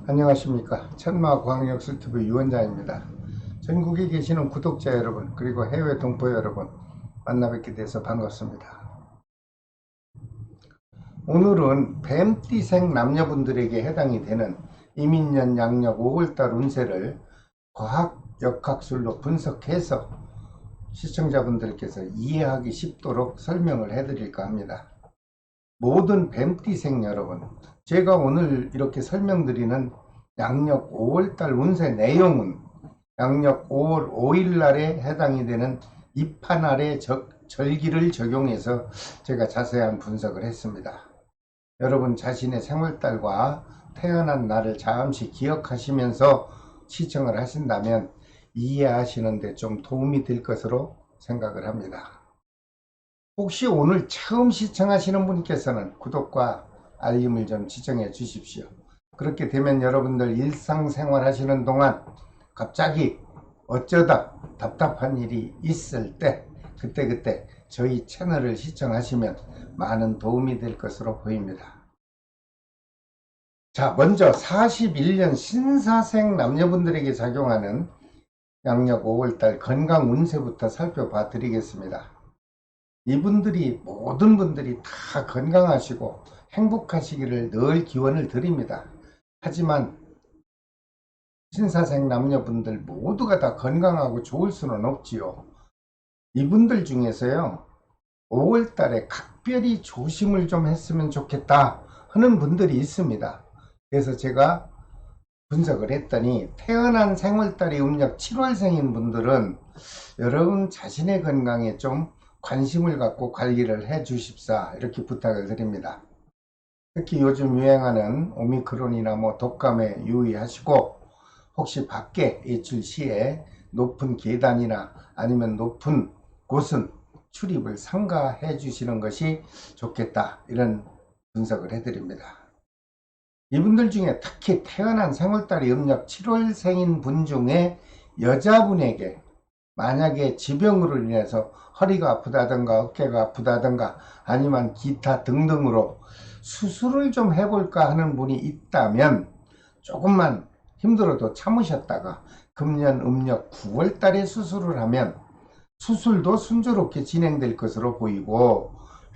안녕하십니까. 천마광역수튜브 유원장입니다. 전국에 계시는 구독자 여러분, 그리고 해외 동포 여러분, 만나 뵙게 돼서 반갑습니다. 오늘은 뱀띠생 남녀분들에게 해당이 되는 이민년 양력 5월달 운세를 과학 역학술로 분석해서 시청자분들께서 이해하기 쉽도록 설명을 해드릴까 합니다. 모든 뱀띠생 여러분, 제가 오늘 이렇게 설명드리는 양력 5월달 운세 내용은 양력 5월 5일 날에 해당이 되는 입하날의 절기를 적용해서 제가 자세한 분석을 했습니다. 여러분 자신의 생월달과 태어난 날을 잠시 기억하시면서 시청을 하신다면 이해하시는데 좀 도움이 될 것으로 생각을 합니다. 혹시 오늘 처음 시청하시는 분께서는 구독과 알림을 좀 지정해 주십시오. 그렇게 되면 여러분들 일상생활 하시는 동안 갑자기 어쩌다 답답한 일이 있을 때 그때 저희 채널을 시청하시면 많은 도움이 될 것으로 보입니다. 자, 먼저 41년 신사생 남녀분들에게 작용하는 양력 5월달 건강 운세부터 살펴봐 드리겠습니다. 이분들이 모든 분들이 다 건강하시고 행복하시기를 늘 기원을 드립니다. 하지만 신사생 남녀분들 모두가 다 건강하고 좋을 수는 없지요. 이분들 중에서요 5월달에 각별히 조심을 좀 했으면 좋겠다 하는 분들이 있습니다. 그래서 제가 분석을 했더니 태어난 생월달이 음력 7월생인 분들은 여러분 자신의 건강에 좀 관심을 갖고 관리를 해 주십사 이렇게 부탁을 드립니다. 특히 요즘 유행하는 오미크론이나 독감에 유의하시고 혹시 밖에 외출 시에 높은 계단이나 아니면 높은 곳은 출입을 삼가해 주시는 것이 좋겠다 이런 분석을 해드립니다. 이분들 중에 특히 태어난 생월달이 음력 7월생인 분 중에 여자분에게 만약에 지병으로 인해서 허리가 아프다든가 어깨가 아프다든가 아니면 기타 등등으로 수술을 좀 해볼까 하는 분이 있다면 조금만 힘들어도 참으셨다가 금년 음력 9월달에 수술을 하면 수술도 순조롭게 진행될 것으로 보이고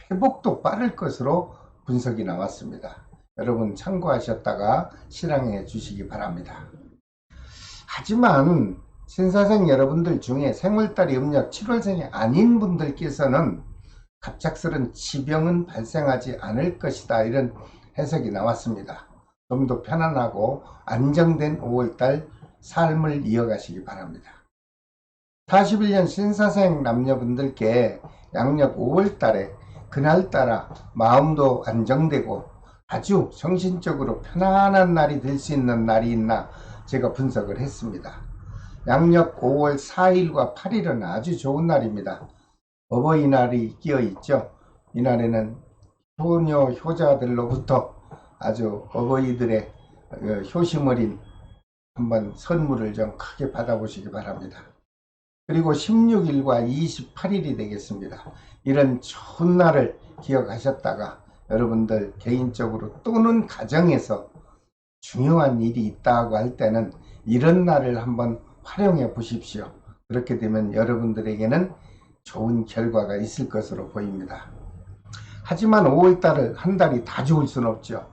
회복도 빠를 것으로 분석이 나왔습니다. 여러분 참고하셨다가 실행해 주시기 바랍니다. 하지만 신사생 여러분들 중에 생월달이 음력 7월생이 아닌 분들께서는 갑작스런 지병은 발생하지 않을 것이다 이런 해석이 나왔습니다. 좀 더 편안하고 안정된 5월달 삶을 이어가시기 바랍니다. 41년 신사생 남녀분들께 양력 5월달에 그날따라 마음도 안정되고 아주 정신적으로 편안한 날이 될 수 있는 날이 있나 제가 분석을 했습니다. 양력 5월 4일과 8일은 아주 좋은 날입니다. 어버이날이 끼어 있죠. 이날에는 효녀 효자들로부터 아주 어버이들의 효심 어린 한번 선물을 좀 크게 받아보시기 바랍니다. 그리고 16일과 28일이 되겠습니다. 이런 좋은 날을 기억하셨다가 여러분들 개인적으로 또는 가정에서 중요한 일이 있다고 할 때는 이런 날을 한번 활용해 보십시오. 그렇게 되면 여러분들에게는 좋은 결과가 있을 것으로 보입니다. 하지만 5월달을 한 달이 다 좋을 수는 없죠.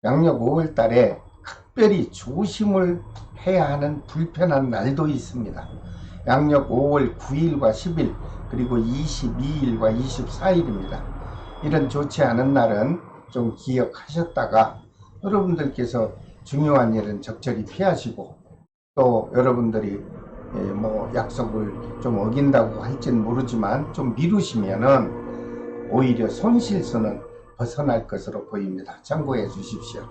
양력 5월달에 특별히 조심을 해야 하는 불편한 날도 있습니다. 양력 5월 9일과 10일 그리고 22일과 24일입니다. 이런 좋지 않은 날은 좀 기억하셨다가 여러분들께서 중요한 일은 적절히 피하시고 또 여러분들이 약속을 좀 어긴다고 할지는 모르지만 좀 미루시면은 오히려 손실수는 벗어날 것으로 보입니다. 참고해 주십시오.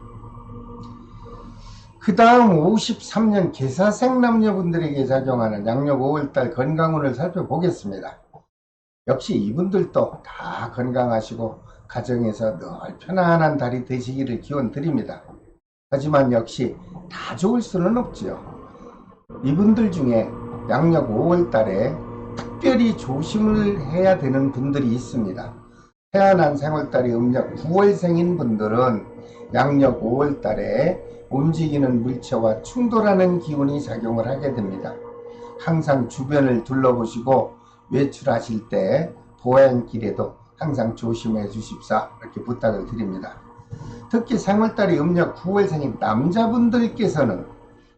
그 다음 53년 계사생 남녀분들에게 작용하는 양력 5월달 건강운을 살펴보겠습니다. 역시 이분들도 다 건강하시고 가정에서 늘 편안한 달이 되시기를 기원 드립니다. 하지만 역시 다 좋을 수는 없지요. 이분들 중에 양력 5월달에 특별히 조심을 해야 되는 분들이 있습니다. 태어난 생월달이 음력 9월생인 분들은 양력 5월 달에 움직이는 물체와 충돌하는 기운이 작용을 하게 됩니다. 항상 주변을 둘러보시고 외출하실 때 보행길에도 항상 조심해 주십사, 이렇게 부탁을 드립니다. 특히 생월달이 음력 9월생인 남자분들께서는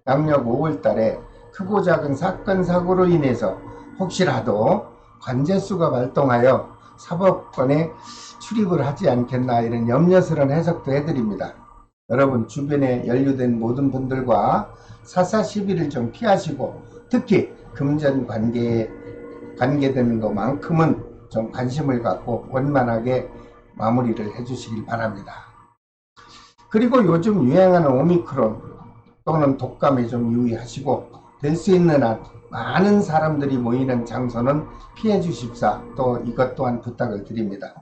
양력 5월달에 크고 작은 사건 사고로 인해서 혹시라도 관제수가 발동하여 사법권에 출입을 하지 않겠나, 이런 염려스러운 해석도 해드립니다. 여러분 주변에 연루된 모든 분들과 사사시비를 좀 피하시고, 특히 금전 관계에 관계되는 것만큼은 좀 관심을 갖고 원만하게 마무리를 해주시길 바랍니다. 그리고 요즘 유행하는 오미크론 또는 독감에 좀 유의하시고, 될 수 있는 한 많은 사람들이 모이는 장소는 피해 주십사, 또 이것 또한 부탁을 드립니다.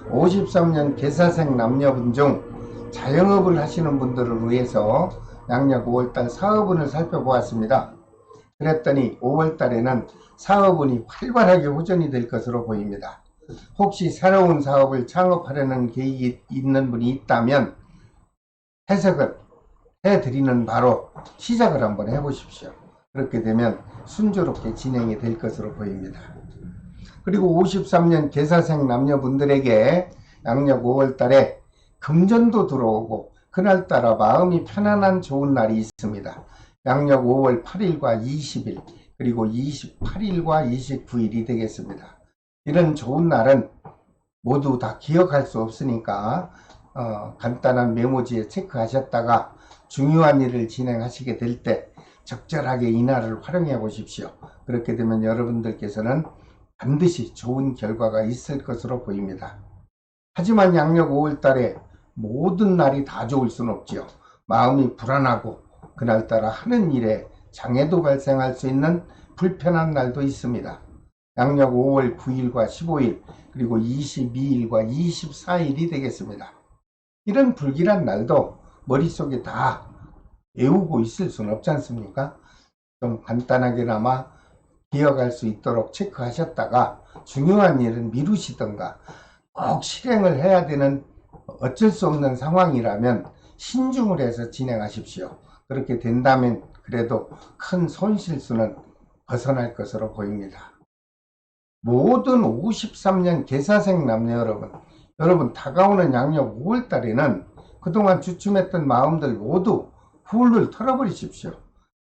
53년 계사생 남녀분 중 자영업을 하시는 분들을 위해서 양력 5월달 사업운을 살펴보았습니다. 그랬더니 5월달에는 사업운이 활발하게 호전이 될 것으로 보입니다. 혹시 새로운 사업을 창업하려는 계획이 있는 분이 있다면 해석을 해드리는 바로 시작을 한번 해보십시오. 그렇게 되면 순조롭게 진행이 될 것으로 보입니다. 그리고 53년 계사생 남녀분들에게 양력 5월달에 금전도 들어오고 그날따라 마음이 편안한 좋은 날이 있습니다. 양력 5월 8일과 20일 그리고 28일과 29일이 되겠습니다. 이런 좋은 날은 모두 다 기억할 수 없으니까 간단한 메모지에 체크하셨다가 중요한 일을 진행하시게 될 때 적절하게 이 날을 활용해 보십시오. 그렇게 되면 여러분들께서는 반드시 좋은 결과가 있을 것으로 보입니다. 하지만 양력 5월 달에 모든 날이 다 좋을 수는 없지요. 마음이 불안하고 그날따라 하는 일에 장애도 발생할 수 있는 불편한 날도 있습니다. 양력 5월 9일과 15일 그리고 22일과 24일이 되겠습니다. 이런 불길한 날도 머릿속에 다 외우고 있을 수는 없지 않습니까? 좀 간단하게나마 기억할 수 있도록 체크하셨다가 중요한 일은 미루시던가 꼭 실행을 해야 되는 어쩔 수 없는 상황이라면 신중을 해서 진행하십시오. 그렇게 된다면 그래도 큰 손실수는 벗어날 것으로 보입니다. 모든 53년 계사생 남녀 여러분 다가오는 양력 5월 달에는 그동안 주춤했던 마음들 모두 훌훌 털어버리십시오.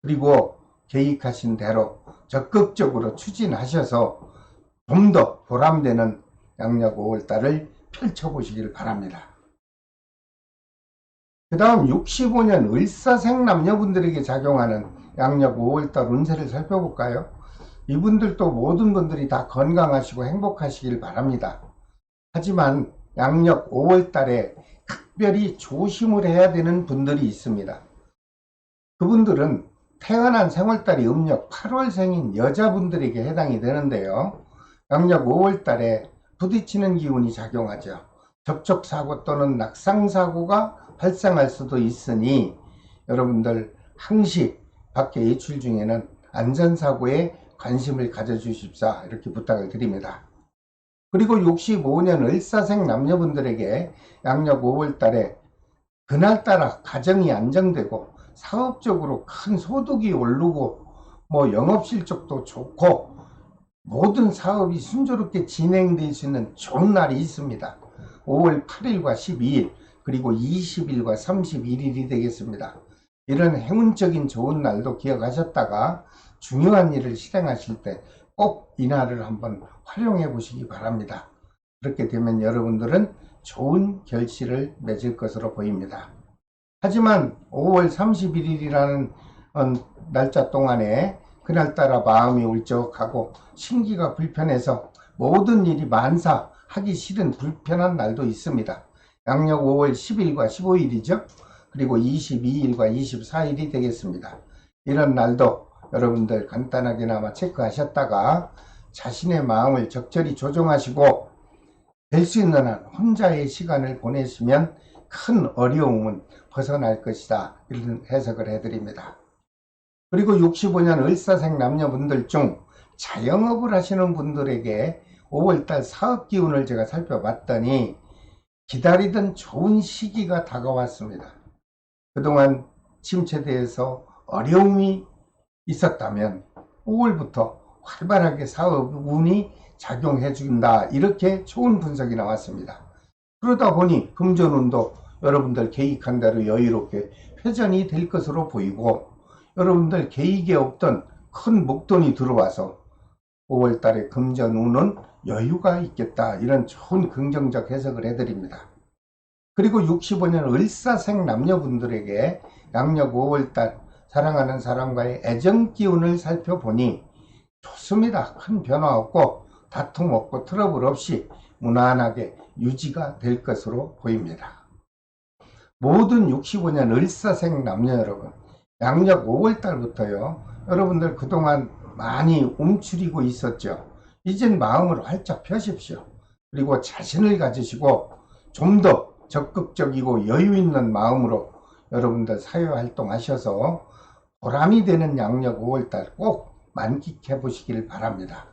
그리고 계획하신 대로 적극적으로 추진하셔서 좀 더 보람되는 양력 5월 달을 펼쳐보시길 바랍니다. 그 다음 65년 을사생 남녀분들에게 작용하는 양력 5월달 운세를 살펴볼까요? 이분들도 모든 분들이 다 건강하시고 행복하시길 바랍니다. 하지만 양력 5월달에 특별히 조심을 해야 되는 분들이 있습니다. 그분들은 태어난 생월달이 음력 8월생인 여자분들에게 해당이 되는데요. 양력 5월달에 부딪히는 기운이 작용하죠. 접촉사고 또는 낙상사고가 발생할 수도 있으니 여러분들 항시 밖에 외출 중에는 안전사고에 관심을 가져주십사, 이렇게 부탁을 드립니다. 그리고 65년 을사생 남녀분들에게 양력 5월달에 그날따라 가정이 안정되고 사업적으로 큰 소득이 오르고 영업실적도 좋고 모든 사업이 순조롭게 진행될 수 있는 좋은 날이 있습니다. 5월 8일과 12일 그리고 20일과 31일이 되겠습니다. 이런 행운적인 좋은 날도 기억하셨다가 중요한 일을 실행하실 때 꼭 이 날을 한번 활용해 보시기 바랍니다. 그렇게 되면 여러분들은 좋은 결실을 맺을 것으로 보입니다. 하지만 5월 31일이라는 날짜 동안에 그날따라 마음이 울적하고 심기가 불편해서 모든 일이 만사하기 싫은 불편한 날도 있습니다. 양력 5월 10일과 15일이죠. 그리고 22일과 24일이 되겠습니다. 이런 날도 여러분들 간단하게나마 체크하셨다가 자신의 마음을 적절히 조정하시고 될 수 있는 한 혼자의 시간을 보내시면 큰 어려움은 벗어날 것이다, 이런 해석을 해드립니다. 그리고 65년 을사생 남녀분들 중 자영업을 하시는 분들에게 5월달 사업 기운을 제가 살펴봤더니 기다리던 좋은 시기가 다가왔습니다. 그동안 침체대에서 어려움이 있었다면 5월부터 활발하게 사업운이 작용해 준다, 이렇게 좋은 분석이 나왔습니다. 그러다 보니 금전운도 여러분들 계획한 대로 여유롭게 회전이 될 것으로 보이고, 여러분들 계획에 없던 큰 목돈이 들어와서 5월달에 금전운은 여유가 있겠다, 이런 좋은 긍정적 해석을 해드립니다. 그리고 65년 을사생 남녀분들에게 양력 5월달 사랑하는 사람과의 애정 기운을 살펴보니 좋습니다. 큰 변화 없고 다툼 없고 트러블 없이 무난하게 유지가 될 것으로 보입니다. 모든 65년 을사생 남녀 여러분, 양력 5월달부터요, 여러분들 그동안 많이 움츠리고 있었죠. 이젠 마음을 활짝 펴십시오. 그리고 자신을 가지시고 좀 더 적극적이고 여유 있는 마음으로 여러분들 사회활동 하셔서 보람이 되는 양력 5월달 꼭 만끽해 보시길 바랍니다.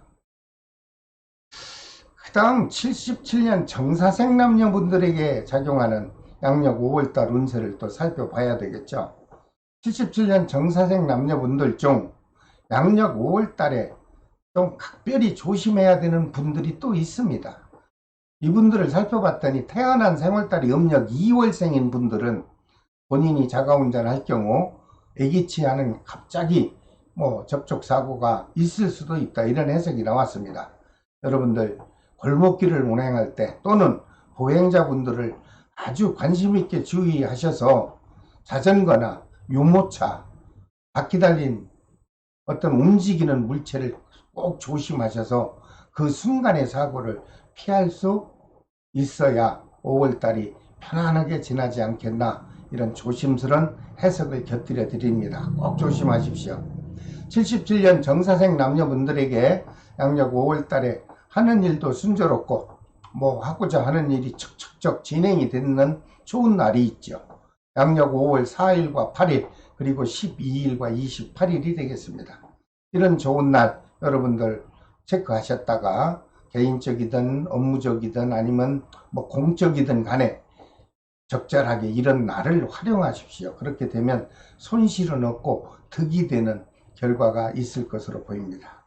그 다음 77년 정사생 남녀분들에게 작용하는 양력 5월달 운세를 또 살펴봐야 되겠죠. 77년 정사생 남녀분들 중 양력 5월달에 좀 각별히 조심해야 되는 분들이 또 있습니다. 이분들을 살펴봤더니 태어난 생월달이 음력 2월생인 분들은 본인이 자가운전을 할 경우 예기치 않은 갑자기 접촉사고가 있을 수도 있다, 이런 해석이 나왔습니다. 여러분들 골목길을 운행할 때 또는 보행자분들을 아주 관심 있게 주의하셔서 자전거나 유모차, 바퀴 달린 어떤 움직이는 물체를 꼭 조심하셔서 그 순간의 사고를 피할 수 있어야 5월달이 편안하게 지나지 않겠나, 이런 조심스러운 해석을 곁들여 드립니다. 꼭 조심하십시오. 77년 정사생 남녀분들에게 양력 5월달에 하는 일도 순조롭고 하고자 하는 일이 척척척 진행이 되는 좋은 날이 있죠. 양력 5월 4일과 8일 그리고 12일과 28일이 되겠습니다. 이런 좋은 날 여러분들 체크하셨다가 개인적이든 업무적이든 아니면 공적이든 간에 적절하게 이런 날을 활용하십시오. 그렇게 되면 손실은 없고 득이 되는 결과가 있을 것으로 보입니다.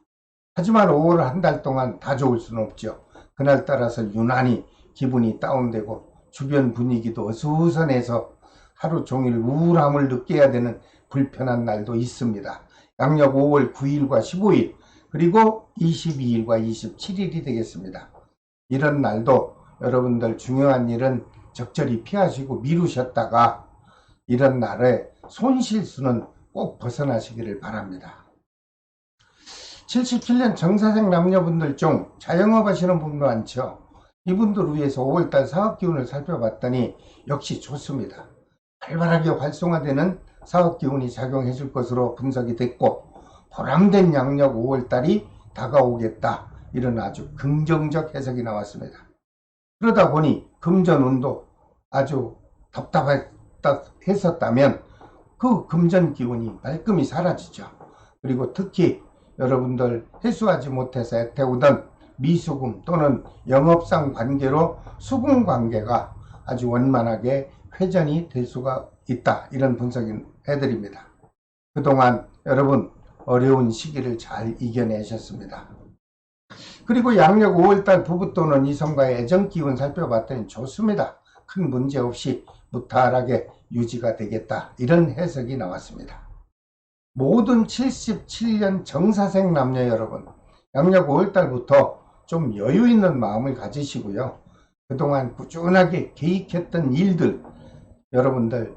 하지만 5월 한 달 동안 다 좋을 수는 없죠. 그날 따라서 유난히 기분이 다운되고 주변 분위기도 어수선해서 하루 종일 우울함을 느껴야 되는 불편한 날도 있습니다. 양력 5월 9일과 15일 그리고 22일과 27일이 되겠습니다. 이런 날도 여러분들 중요한 일은 적절히 피하시고 미루셨다가 이런 날에 손실수는 꼭 벗어나시기를 바랍니다. 77년 정사생 남녀분들 중 자영업 하시는 분도 많죠. 이분들 위해서 5월달 사업기운을 살펴봤더니 역시 좋습니다. 활발하게 활성화되는 사업기운이 작용해 줄 것으로 분석이 됐고, 보람된 양력 5월달이 다가오겠다, 이런 아주 긍정적 해석이 나왔습니다. 그러다 보니 금전운도 아주 답답했었다면 그 금전 기운이 말끔히 사라지죠. 그리고 특히 여러분들 해소하지 못해서 애태우던 미수금 또는 영업상 관계로 수금 관계가 아주 원만하게 회전이 될 수가 있다, 이런 분석을 해드립니다. 그동안 여러분 어려운 시기를 잘 이겨내셨습니다. 그리고 양력 5월달 부부 또는 이성과의 애정 기운 살펴봤더니 좋습니다. 큰 문제 없이 무탈하게 유지가 되겠다, 이런 해석이 나왔습니다. 모든 77년 정사생 남녀 여러분, 양력 5월달부터 좀 여유 있는 마음을 가지시고요. 그동안 꾸준하게 계획했던 일들 여러분들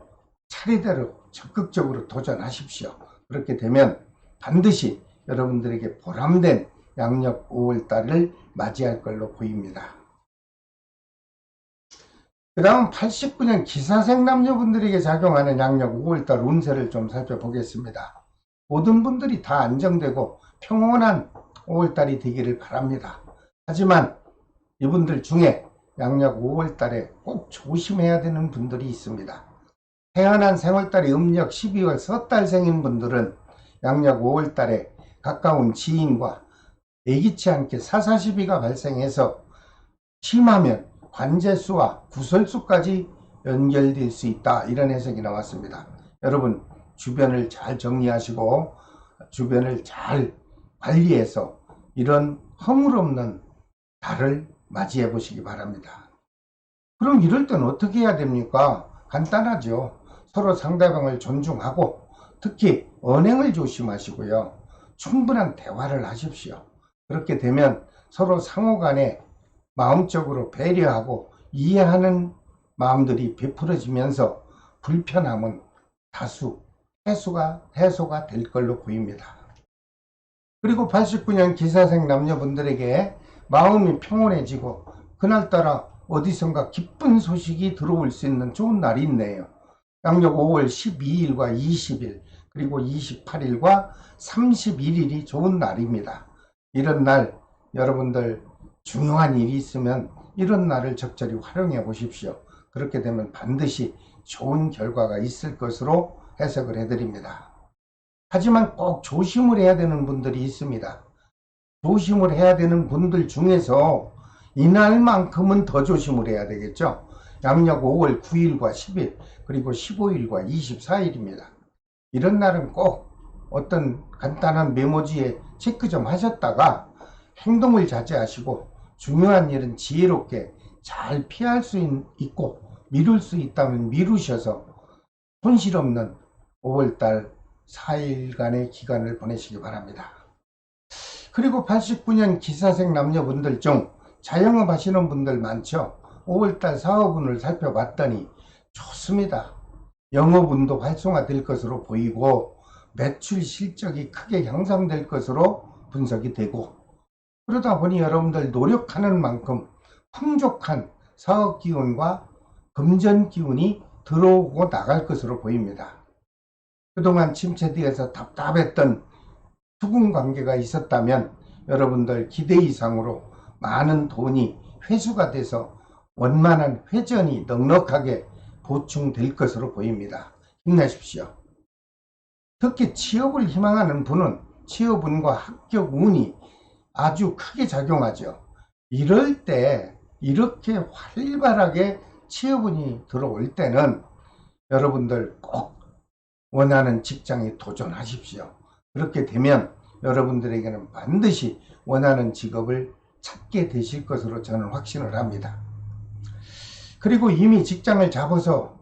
차례대로 적극적으로 도전하십시오. 그렇게 되면 반드시 여러분들에게 보람된 양력 5월달을 맞이할 걸로 보입니다. 그 다음 89년 기사생 남녀분들에게 작용하는 양력 5월달 운세를 좀 살펴보겠습니다. 모든 분들이 다 안정되고 평온한 5월달이 되기를 바랍니다. 하지만 이분들 중에 양력 5월달에 꼭 조심해야 되는 분들이 있습니다. 태어난 생월달이 음력 12월 섣달생인 분들은 양력 5월달에 가까운 지인과 예기치 않게 사사시비가 발생해서 심하면 관제수와 구설수까지 연결될 수 있다, 이런 해석이 나왔습니다. 여러분, 주변을 잘 정리하시고 주변을 잘 관리해서 이런 허물없는 달을 맞이해 보시기 바랍니다. 그럼 이럴 땐 어떻게 해야 됩니까? 간단하죠. 서로 상대방을 존중하고 특히 언행을 조심하시고요. 충분한 대화를 하십시오. 그렇게 되면 서로 상호 간에 마음적으로 배려하고 이해하는 마음들이 베풀어지면서 불편함은 다수 해소가 될 걸로 보입니다. 그리고 89년 기사생 남녀분들에게 마음이 평온해지고 그날따라 어디선가 기쁜 소식이 들어올 수 있는 좋은 날이 있네요. 양력 5월 12일과 20일 그리고 28일과 31일이 좋은 날입니다. 이런 날 여러분들 중요한 일이 있으면 이런 날을 적절히 활용해 보십시오. 그렇게 되면 반드시 좋은 결과가 있을 것으로 해석을 해드립니다. 하지만 꼭 조심을 해야 되는 분들이 있습니다. 조심을 해야 되는 분들 중에서 이날만큼은 더 조심을 해야 되겠죠. 양력 5월 9일과 10일 그리고 15일과 24일입니다. 이런 날은 꼭 어떤 간단한 메모지에 체크 좀 하셨다가 행동을 자제하시고 중요한 일은 지혜롭게 잘 피할 수 있고 미룰 수 있다면 미루셔서 손실 없는 5월달 4일간의 기간을 보내시기 바랍니다. 그리고 89년 기사생 남녀분들 중 자영업 하시는 분들 많죠. 5월달 사업운을 살펴봤더니 좋습니다. 영업운도 활성화될 것으로 보이고 매출 실적이 크게 향상될 것으로 분석이 되고, 그러다 보니 여러분들 노력하는 만큼 풍족한 사업 기운과 금전 기운이 들어오고 나갈 것으로 보입니다. 그동안 침체되어서 답답했던 수군 관계가 있었다면 여러분들 기대 이상으로 많은 돈이 회수가 돼서 원만한 회전이 넉넉하게 보충될 것으로 보입니다. 힘내십시오. 특히 취업을 희망하는 분은 취업운과 합격 운이 아주 크게 작용하죠. 이럴 때 이렇게 활발하게 취업운이 들어올 때는 여러분들 꼭 원하는 직장에 도전하십시오. 그렇게 되면 여러분들에게는 반드시 원하는 직업을 찾게 되실 것으로 저는 확신을 합니다. 그리고 이미 직장을 잡아서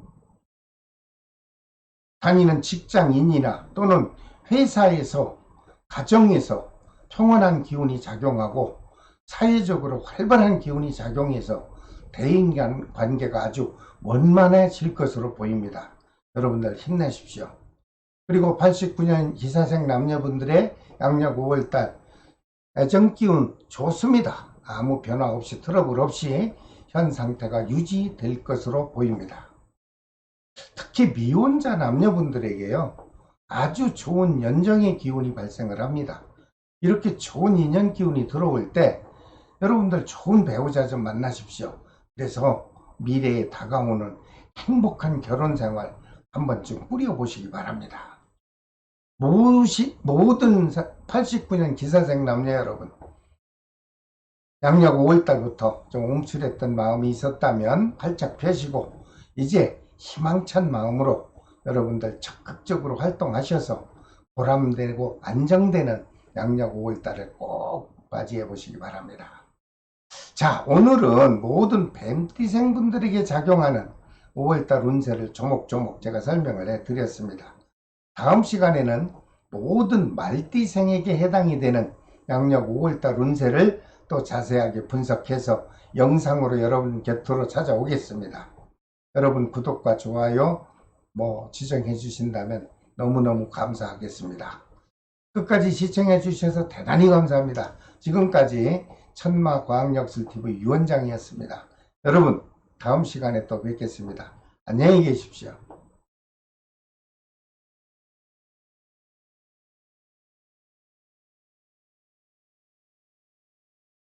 다니는 직장인이나 또는 회사에서 가정에서 평온한 기운이 작용하고 사회적으로 활발한 기운이 작용해서 대인 관계가 아주 원만해질 것으로 보입니다. 여러분들 힘내십시오. 그리고 89년 기사생 남녀분들의 양력 5월달 애정기운 좋습니다. 아무 변화 없이 트러블 없이 현 상태가 유지될 것으로 보입니다. 특히 미혼자 남녀분들에게요, 아주 좋은 연정의 기운이 발생을 합니다. 이렇게 좋은 인연 기운이 들어올 때 여러분들 좋은 배우자 좀 만나십시오. 그래서 미래에 다가오는 행복한 결혼 생활 한 번쯤 꾸려보시기 바랍니다. 모든 89년 기사생 남녀 여러분, 양력 5월달부터 좀 움츠렸던 마음이 있었다면 활짝 펴시고 이제 희망찬 마음으로 여러분들 적극적으로 활동하셔서 보람되고 안정되는 양력 5월달을 꼭 맞이해 보시기 바랍니다. 자, 오늘은 모든 뱀띠생 분들에게 작용하는 5월달 운세를 조목조목 제가 설명을 해 드렸습니다. 다음 시간에는 모든 말띠생에게 해당이 되는 양력 5월달 운세를 또 자세하게 분석해서 영상으로 여러분 곁으로 찾아오겠습니다. 여러분 구독과 좋아요 지정해 주신다면 너무너무 감사하겠습니다. 끝까지 시청해 주셔서 대단히 감사합니다. 지금까지 천마과학역술TV 유원장이었습니다. 여러분 다음 시간에 또 뵙겠습니다. 안녕히 계십시오.